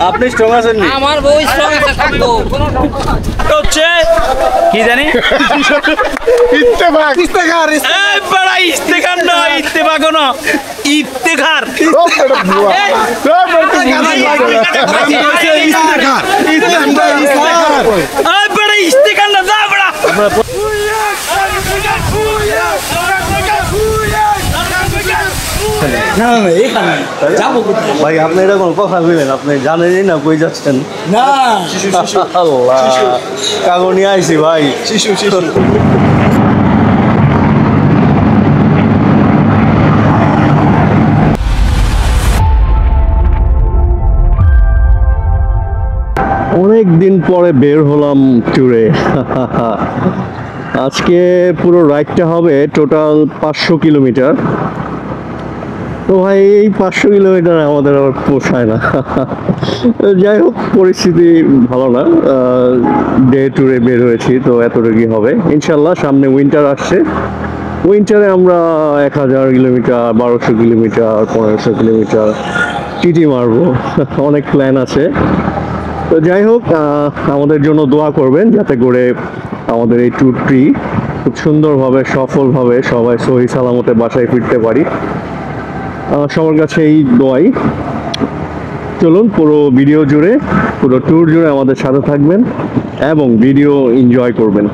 আপনি স্ট্রং আছেন? আমার বউ স্ট্রং আছে, থাকবো। হচ্ছে কি জানি ইত্তেফাক ইস্তেখার এই বড়া ইস্তেখার না, ইত্তেফাক না, ইফতেখার। এই বড়া ইস্তেখার না, যা বড়া। না না এখানে যাবো ভাই আপনি এটা কোনো কথা বললেন, আপনি জানেনই না কই যাচ্ছেন। না আল্লাহ কাগজ নিয়ে আইছি ভাই। শিশু শিশু অনেক দিন পরে বের হলাম ট্যুরে। আজকে পুরো রাইডটা হবে টোটাল 500 কিলোমিটার। তো ভাই এই 500 কিলোমিটার আমাদের আবার পোষায় না। যাই হোক পরিস্থিতি ভালো না, ডে ট্যুরে বের হয়েছি তো এতটুকুই হবে ইনশাল্লাহ। সামনে উইন্টার আসছে, উইন্টারে আমরা 1000 কিলোমিটার, 1200 কিলোমিটার, 1500 কিলোমিটার টিটি মারবো। অনেক প্ল্যান আছে। তো যাই হোক আমাদের জন্য দোয়া করবেন যাতে করে আমাদের এই ট্যুরটি খুব সুন্দরভাবে সফলভাবে সবাই সহি সালামতে বাসায় ফিরতে পারি। সবার কাছে এই দোয়াই। চলুন পুরো ভিডিও জুড়ে, পুরো ট্যুর জুড়ে আমাদের সাথে থাকবেন এবং ভিডিও এনজয় করবেন।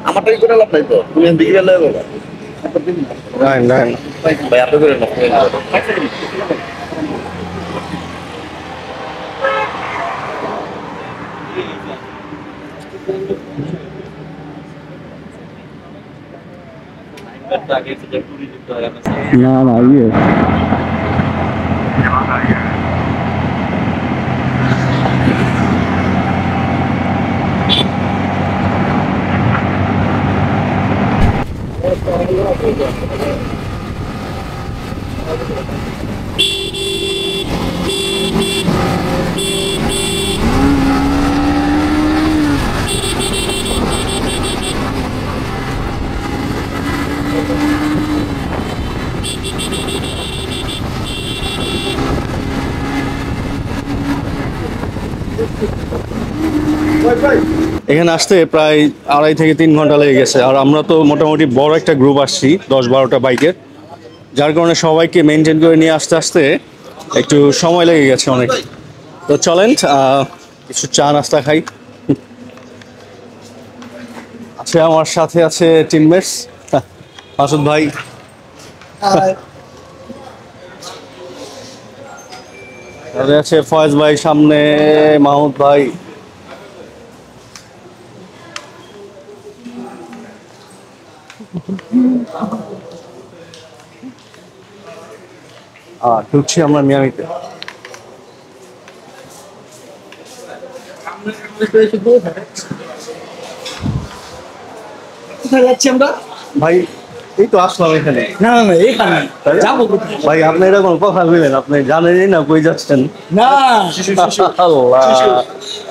আমারটাই করে লাভ নাই তো, তুমি দিকে গেলে বলো। নাই নাই ভাই আপনি করে না। না না ইয়ে এখানে আসতে প্রায় 2.5 থেকে 3 ঘন্টা লেগে গেছে। আর আমরা তো মোটামুটি বড় একটা গ্রুপ আসছি, 10-12টা বাইকের, যার কারণে সবাইকে মেনটেন করে নিয়ে আসতে আসতে একটু সময় লেগে গেছে অনেক। তো চলেন কিছু চা নাস্তা খাই। আছে আমার সাথে আছে টিমমেটস, মাসুদ ভাই, আছে ফয়েজ ভাই, সামনে মাহমুদ ভাই, ঢুকছি আমরা মিয়ামিতে। কোথায় যাচ্ছি আমরা ভাই এই তো আসলাম এখানে। না না এখানে যাবো ভাই আপনি এটা কোনো কথা বললেন, আপনি জানেনই না কই যাচ্ছেন। না আল্লাহ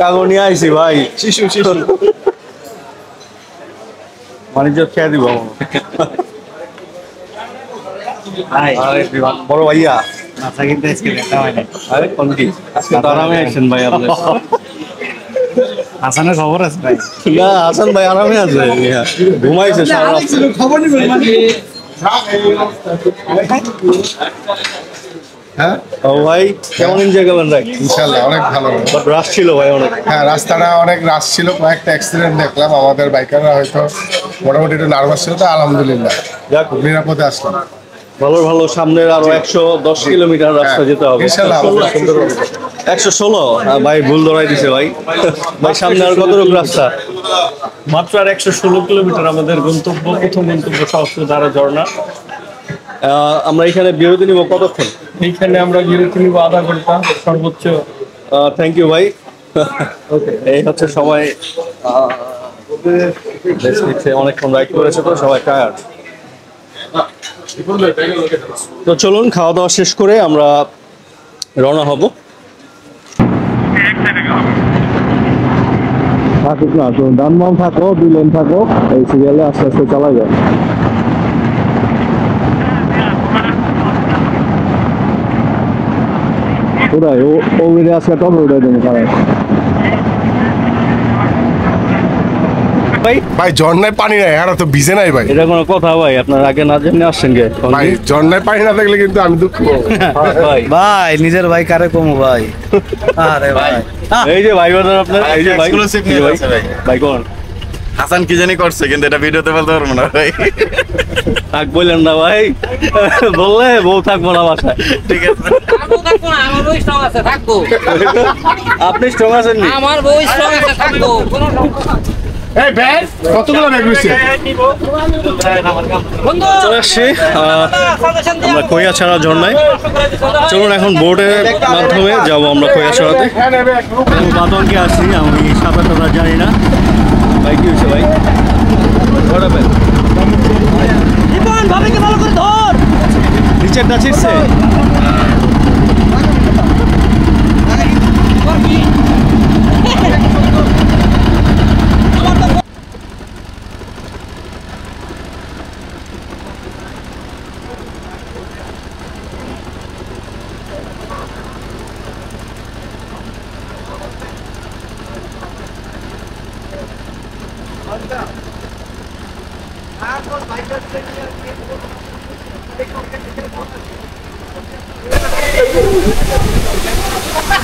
কাগজ নিয়ে আইছি ভাই। শিশু শিশু বাণিজ্য খেয়ে দিব বড় ভাইয়া। আচ্ছা কিন্তু আজকে দেখা হয়নি। আরে কোন কি আজকে তো আরামে আছেন ভাই আপনি। হাসানের খবর আছে ভাই? না হাসান ভাই আরামে আছে, ঘুমাইছে সারা রাত। খবর নিবেন মানে হ্যাঁ ও ভাই কেমন এনজয় করলেন রাইড? ইনশাআল্লাহ অনেক ভালো। বাট রাশ ছিল ভাই অনেক। হ্যাঁ রাস্তাটা অনেক রাশ ছিল, কয়েকটা অ্যাক্সিডেন্ট দেখলাম। আমাদের বাইকাররা হয়তো মোটামুটি একটু নার্ভাস ছিল, তো আলহামদুলিল্লাহ যাক খুব নিরাপদে আসলাম। ভালো ভালো, সামনের আরো 110 কিলোমিটার রাস্তা যেতে হবে ইনশাআল্লাহ আমাদের সুন্দর হবে। 116 ভাই ভুল ধরাই দিছে ভাই। ভাই সামনে আর কতটুকু রাস্তা? মাত্র আর 116 কিলোমিটার আমাদের গন্তব্য। প্রথম গন্তব্য সহস্রধারা ঝর্ণা। আমরা এখানে বিরতি নিব কতক্ষণ? এইখানে আমরা বিরতি নিব আধা ঘন্টা সর্বোচ্চ। থ্যাংক ইউ ভাই। এই হচ্ছে সবাই অনেকক্ষণ রাইড করেছে তো সবাই টায়ার্ড। তো চলুন খাওয়া দাওয়া শেষ করে আমরা রওনা হব। থাকুক না, তো ডানবাম থাকো, 2 লেন থাকো, এই সিরিয়ালে আস্তে আস্তে চালা যায়। কোথায় ও বেড়ে আজকে টবে উঠে দেবো কারণ ভাই ভাই ঝর্ণায় পানি নাই, আর তো ভিজে নাই ভাই। এটা কোনো কথা ভাই? আপনার আগে না জেনে আসছেন কে? ভাই ঝর্ণায় পানি না থাকলে কিন্তু আমি দুঃখ পাবো। ভাই ভাই নিজের ভাই কারে কমু ভাই। আরে ভাই এই যে ভাই বাজার আপনার, এই যে ভাই Exclusive নিয়ে আছে ভাই। ভাই কোন হাসান কি জানি করছে, কিন্তু এটা ভিডিওতে বলতে পারবো না ভাই। থাক বললেন না ভাই, বললে বউ থাকবো না বাসায়। ঠিক আছে, আমার বই স্ট্রং আছে থাকবো। আপনি স্ট্রং আছেন নি? আমার বই স্ট্রং আছে থাকবো। এই ব্যাগ কতগুলো ব্যাগ রয়েছে? বন্ধু চলে আসছি আমরা খৈয়াছড়া ঝর্ণায়। চলুন এখন বোটের মাধ্যমে যাব আমরা খৈয়াছড়াতে। বাদনকে আছি, আমি সাঁতার টাতার জানি না। ভাই কি হয়েছে ভাই? ধরাবেন জীবন ভাবিকে ভালো করে ধর। নিচেরটা ছিটছে।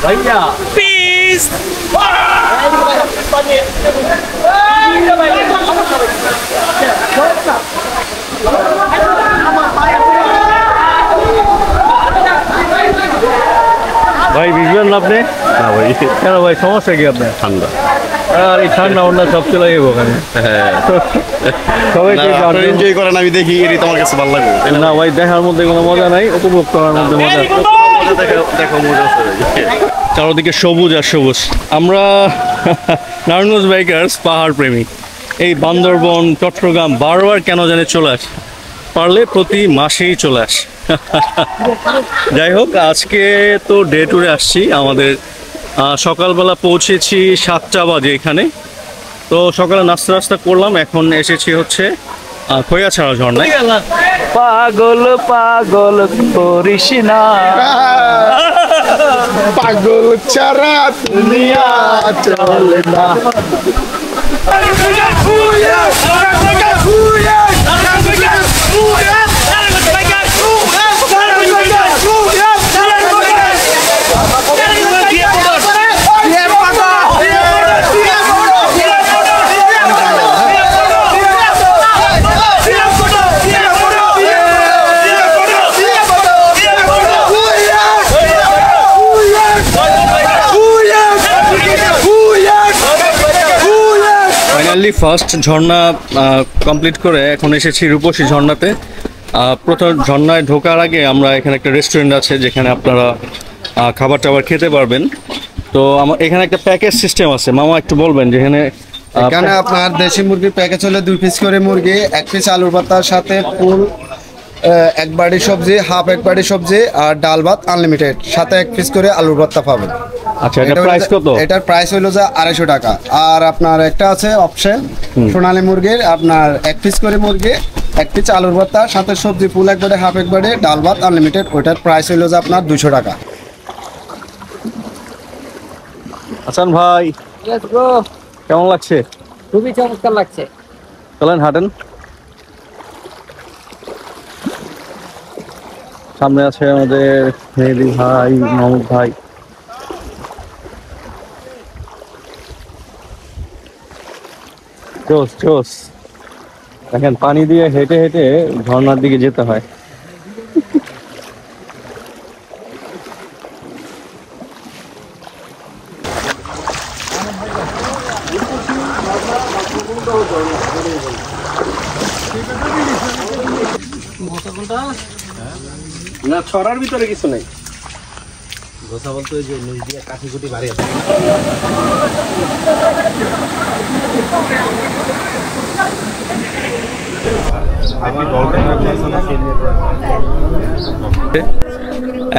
ভাইয়া পিস ভাই ভিজবেন না আপনি? না ভাই। কেন ভাই, সমস্যা কি আপনার? ঠান্ডা। আর এই ঠান্ডা অন্য সব চলে যাবো ওখানে। হ্যাঁ সবাই এনজয় করেন, আমি দেখি এটাই তোমার কাছে ভালো লাগবে। না ভাই, দেখার মধ্যে কোনো মজা নাই, উপভোগ করার মধ্যে মজা আছে। দেখো মজা আছে ভাই। চারদিকে সবুজ আর সবুজ। আমরা নারায়ণগঞ্জ বাইকার্স পাহাড় প্রেমী, এই বান্দরবন চট্টগ্রাম বারবার কেন জানি চলে আসে, পারলে প্রতি মাসেই চলে আসে। যাই হোক, আজকে তো ডে ট্যুরে আসছি। আমাদের সকালবেলা পৌঁছেছি 7টা বাজে এখানে। তো সকালে নাস্তা করলাম, এখন এসেছি হচ্ছে খৈয়াছড়া ঝর্ণায়। পাগল পাগল করিস না, পাগল ছাড়া দুনিয়া চলে না। ফাইনালি ফার্স্ট ঝর্ণা কমপ্লিট করে এখন এসেছি রূপসী ঝর্ণাতে। প্রথম ঝর্ণায় ঢোকার আগে আমরা এখানে একটা রেস্টুরেন্ট আছে যেখানে আপনারা খাবার টাবার খেতে পারবেন। তো আমার এখানে একটা প্যাকেজ সিস্টেম আছে, মামা একটু বলবেন যেখানে এখানে আপনার দেশি মুরগির প্যাকেজ হলে 2 পিস করে মুরগি, 1 পিস আলুর ভর্তার সাথে ফুল 1 বাটি সবজি, হাফ 1 বাটি সবজি আর ডাল ভাত আনলিমিটেড, সাথে 1 পিস করে আলুর ভর্তা পাবেন। আচ্ছা, এটা প্রাইস কত? এটার প্রাইস হলো যে 250 টাকা। আর আপনার একটা আছে অপশন সোনালী মুরগির, আপনার 1 পিস করে মুরগি, 1 পিস আলুর ভর্তা সাথে সবজি, ফুল 1 বাটি, হাফ 1 বাটি, ডাল ভাত আনলিমিটেড, ওইটার প্রাইস হলো যে আপনার 200 টাকা। হাসান ভাই কেমন লাগছে? খুবই চমৎকার লাগছে। চলেন হাঁটেন। সামনে আছে আমাদের মেহেদি ভাই, মাহমুদ ভাই। জোস জোস। দেখেন পানি দিয়ে হেঁটে হেঁটে ঝর্ণার দিকে যেতে হয়। না, ছড়ার ভিতরে কিছু নেই।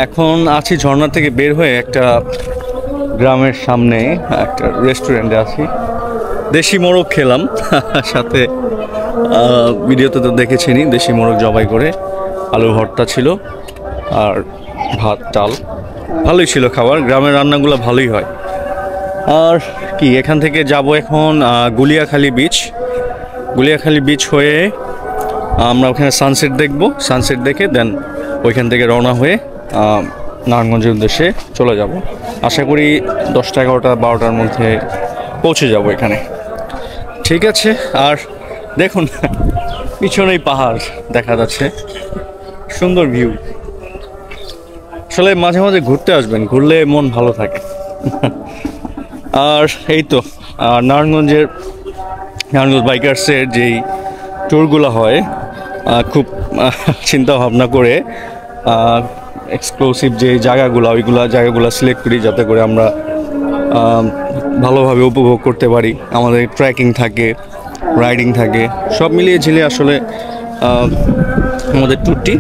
এখন আছি ঝর্ণা থেকে বের হয়ে একটা গ্রামের সামনে একটা রেস্টুরেন্টে আছি। দেশি মোরগ খেলাম সাথে ভিডিওতে তো দেখেছেনই দেশি মোরগ জবাই করে আলু ভর্তা ছিল আর ভাত ডাল ভালোই ছিল খাবার গ্রামের রান্নাগুলো ভালোই হয় আর কি এখান থেকে যাব এখন গুলিয়াখালী বিচ হয়ে আমরা ওখানে সানসেট দেখব সানসেট দেখে দেন ওইখান থেকে রওনা হয়ে নারায়ণগঞ্জের উদ্দেশ্যে চলে যাব আশা করি 10টা 11টা 12টার মধ্যে পৌঁছে যাব এখানে ঠিক আছে আর দেখুন পিছনেই পাহাড় দেখা যাচ্ছে সুন্দর ভিউ আসলে মাঝে মাঝে ঘুরতে আসবেন ঘুরলে মন ভালো থাকে আর এই তো নারায়ণগঞ্জ বাইকার্সের যেই ট্যুরগুলো হয় খুব চিন্তা ভাবনা করে এক্সক্লুসিভ যে জায়গাগুলো সিলেক্ট করি যাতে করে আমরা ভালোভাবে উপভোগ করতে পারি আমাদের ট্রেকিং থাকে রাইডিং থাকে সব মিলিয়ে ঝিলে আসলে আমাদের ট্যুরটি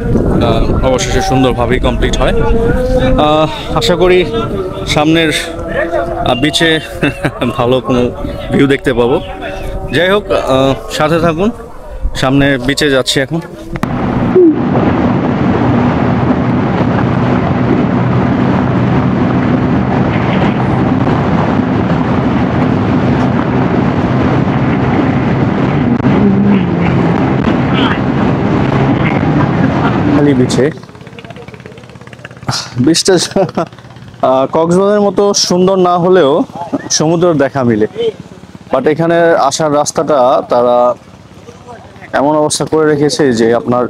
অবশেষে সুন্দরভাবেই কমপ্লিট হয় আশা করি সামনের বিচে ভালো কোনো ভিউ দেখতে পাবো যাই হোক সাথে থাকুন সামনে বিচে যাচ্ছি এখন বিচটা কক্সবাজারের মতো সুন্দর না হলেও সমুদ্র দেখা মিলে বাট এখানে আসার রাস্তাটা তারা এমন অবস্থা করে রেখেছে যে আপনার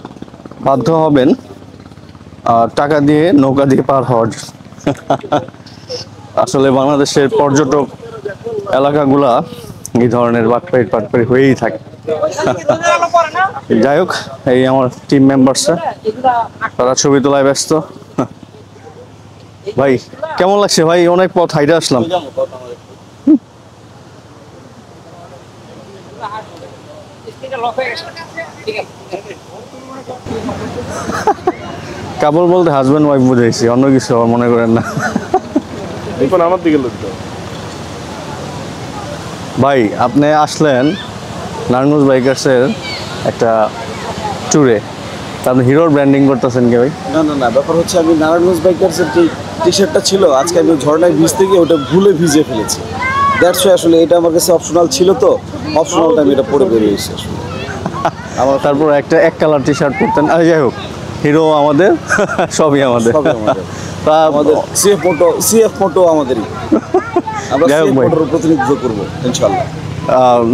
বাধ্য হবেন টাকা দিয়ে নৌকা দিয়ে পার হওয়ার আসলে বাংলাদেশের পর্যটক এলাকাগুলা এই ধরনের বাটপাড়ি হয়েই থাকে যাই হোক এই আমার টিম মেম্বারসরা তারা ছবি তোলায় ব্যস্ত ভাই কেমন লাগছে ভাই অনেক পথ হাইটে আসলাম কাপল বলতে হাজবেন্ড ওয়াইফ বুঝাইছি অন্য কিছু আবার মনে করেন না দেখুন আমার দিকে লোক ভাই আপনি আসলেন নারায়ণগঞ্জ বাইকার্সের একটা ট্যুরে আপনি হিরোর ব্র্যান্ডিং করতেছেন কে ভাই না ব্যাপার হচ্ছে আমি নারায়ণগঞ্জ বাইকার্সের যে টি শার্টটা ছিল আজকে আমি ঝর্ণায় ভিজতে গিয়ে ওটা ভুলে ভিজে ফেলেছি দ্যাটস ওয়াই আসলে এটা আমার কাছে অপশনাল ছিল তো অপশনালটা আমি এটা পরে বেরিয়েছি আসলে আমার তারপর এক কালার টি শার্ট পরতেন যাই হোক হিরো আমাদের সবই আমাদের তা আমাদের সিএফ মোটো আমাদেরই আমরা সিএফ মোটোর প্রতিনিধিত্ব করবো ইনশাআল্লাহ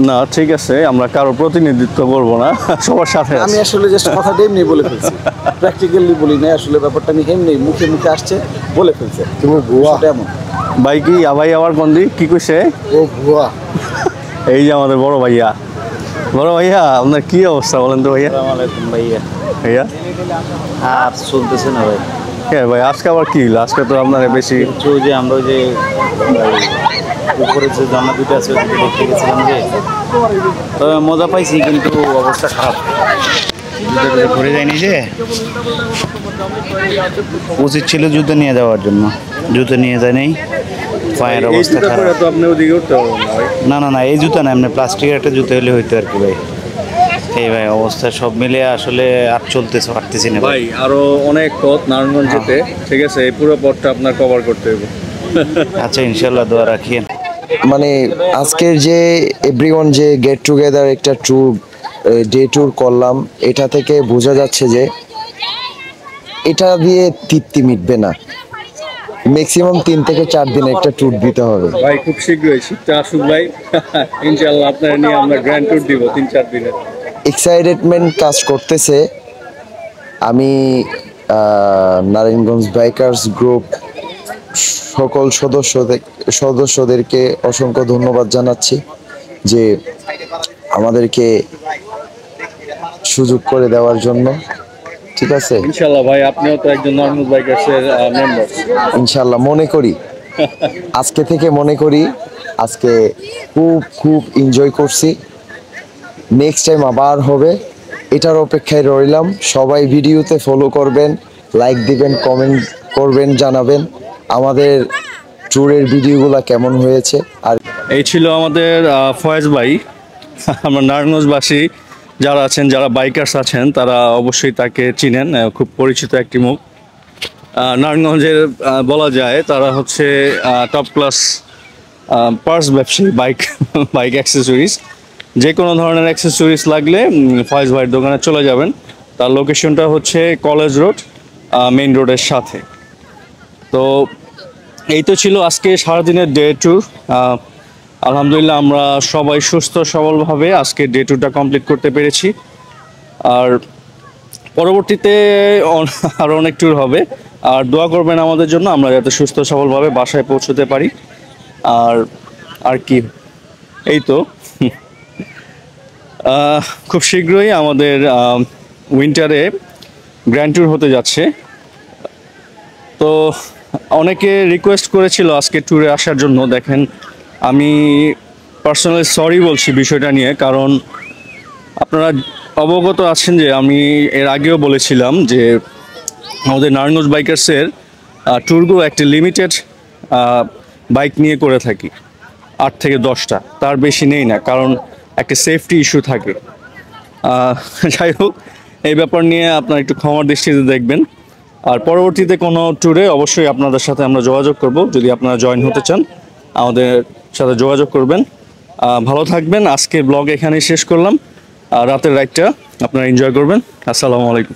না ঠিক আছে আমরা কারো প্রতিনিধিত্ব করবো না সবার সাথে আমি আসলে জাস্ট কথাটা এমনি বলে ফেলছি প্র্যাকটিক্যালি বলি না আসলে ব্যাপারটা আমি এমনি মুখে আসছে বলে ফেলছে তুমি ভুয়া এমন ভাই কি ভাই আবার বন্দি কি কইছে ও ভুয়া এই যে আমাদের বড় ভাইয়া আপনার কি অবস্থা বলেন তো ভাইয়া ভাইয়া আর চলতেছে না ভাই হ্যাঁ ভাই আজকে আবার কি হলো আজকে তো আপনার বেশি যে আমরা ওই যে উপরে যে জামা দুটো আছে দেখতে গেছিলাম যে তবে মজা পাইছি কিন্তু অবস্থা খারাপ জুতো ঘুরে যায়নি যে উচিত ছিল জুতো নিয়ে যাওয়ার জন্য জুতো নিয়ে যায় নাই পায়ের অবস্থা খারাপ তো আপনি ওদিকে উঠতে পারবেন না ভাই না এই জুতো না এমনি প্লাস্টিকের একটা জুতো হলে হইতো আর কি ভাই এই ভাই অবস্থা সব মিলে আসলে আর চলতেছে পারতেছি না ভাই আরো অনেক পথ নারায়ণগঞ্জ যেতে ঠিক আছে এই পুরো পথটা আপনার কভার করতে হবে আচ্ছা ইনশাল্লাহ দোয়া রাখিয়েন মানে আজকের যে এভরিওয়ান যে গেট টুগেদার একটা ট্যুর ডে ট্যুর করলাম এটা থেকে বোঝা যাচ্ছে যে এটা দিয়ে তৃপ্তি মিটবে না ম্যাক্সিমাম 3 থেকে 4 দিন একটা ট্যুর দিতে হবে ভাই খুব শীঘ্রই শীতটা আসুক ভাই ইনশাআল্লাহ আপনারা নিয়ে আমরা গ্র্যান্ড ট্যুর দিব 3-4 দিনের এক্সাইটেডমেন্ট কাজ করতেছে আমি নারায়ণগঞ্জ বাইকার্স গ্রুপ সকল সদস্যদেরকে অসংখ্য ধন্যবাদ জানাচ্ছি যে আমাদেরকে সুযোগ করে দেওয়ার জন্য ঠিক আছে ইনশাআল্লাহ ভাই আপনিও তো একজন নারায়ণগঞ্জ বাইকার্সের মেম্বার ইনশাআল্লাহ মনে করি আজকে থেকে মনে করি আজকে খুব এনজয় করছি নেক্সট টাইম আবার হবে এটার অপেক্ষায় রইলাম সবাই ভিডিওতে ফলো করবেন লাইক দিবেন কমেন্ট করবেন জানাবেন আমাদের ট্যুরের ভিডিওগুলো কেমন হয়েছে আর এই ছিল আমাদের ফয়েজ ভাই। আমরা নারায়ণগঞ্জবাসী যারা আছেন, যারা বাইকার্স আছেন, তারা অবশ্যই তাকে চিনেন, খুব পরিচিত একটি মুখ। নারায়ণগঞ্জের বলা যায় তারা হচ্ছে টপ ক্লাস পার্স ব্যবসায়ী, বাইক অ্যাক্সেসরিজ। যে কোনো ধরনের অ্যাক্সেসরিজ লাগলে ফয়েজ ভাইয়ের দোকানে চলে যাবেন। তার লোকেশনটা হচ্ছে কলেজ রোড, মেইন রোডের সাথে। তো এই তো ছিল আজকে সারাদিনের ডে ট্যুর। আলহামদুলিল্লাহ আমরা সবাই সুস্থ সবলভাবে আজকে ডে ট্যুরটা কমপ্লিট করতে পেরেছি। আর পরবর্তীতে আরও অনেক ট্যুর হবে। আর দোয়া করবেন আমাদের জন্য, আমরা যাতে সুস্থ সবলভাবে বাসায় পৌঁছতে পারি। আর কি, এই তো খুব শীঘ্রই আমাদের উইন্টারে গ্র্যান্ড ট্যুর হতে যাচ্ছে। তো অনেকে রিকোয়েস্ট করেছিল আজকে ট্যুরে আসার জন্য। দেখেন, আমি পার্সোনালি সরি বলছি বিষয়টা নিয়ে, কারণ আপনারা অবগত আছেন যে আমি এর আগেও বলেছিলাম যে আমাদের নারায়ণগঞ্জ বাইকার্সের ট্যুরগুলো একটি লিমিটেড বাইক নিয়ে করে থাকি, 8 থেকে 10টা, তার বেশি নেই না, কারণ একটা সেফটি ইস্যু থাকে। যাই হোক, এই ব্যাপার নিয়ে আপনারা একটু ক্ষমার দৃষ্টিতে দেখবেন। আর পরবর্তীতে কোনো ট্যুরে অবশ্যই আপনাদের সাথে আমরা যোগাযোগ করব। যদি আপনারা জয়েন হতে চান আমাদের সাথে যোগাযোগ করবেন। ভালো থাকবেন। আজকে ব্লগ এখানেই শেষ করলাম। রাতের রাইডটা আপনারা এনজয় করবেন। আসসালামু আলাইকুম।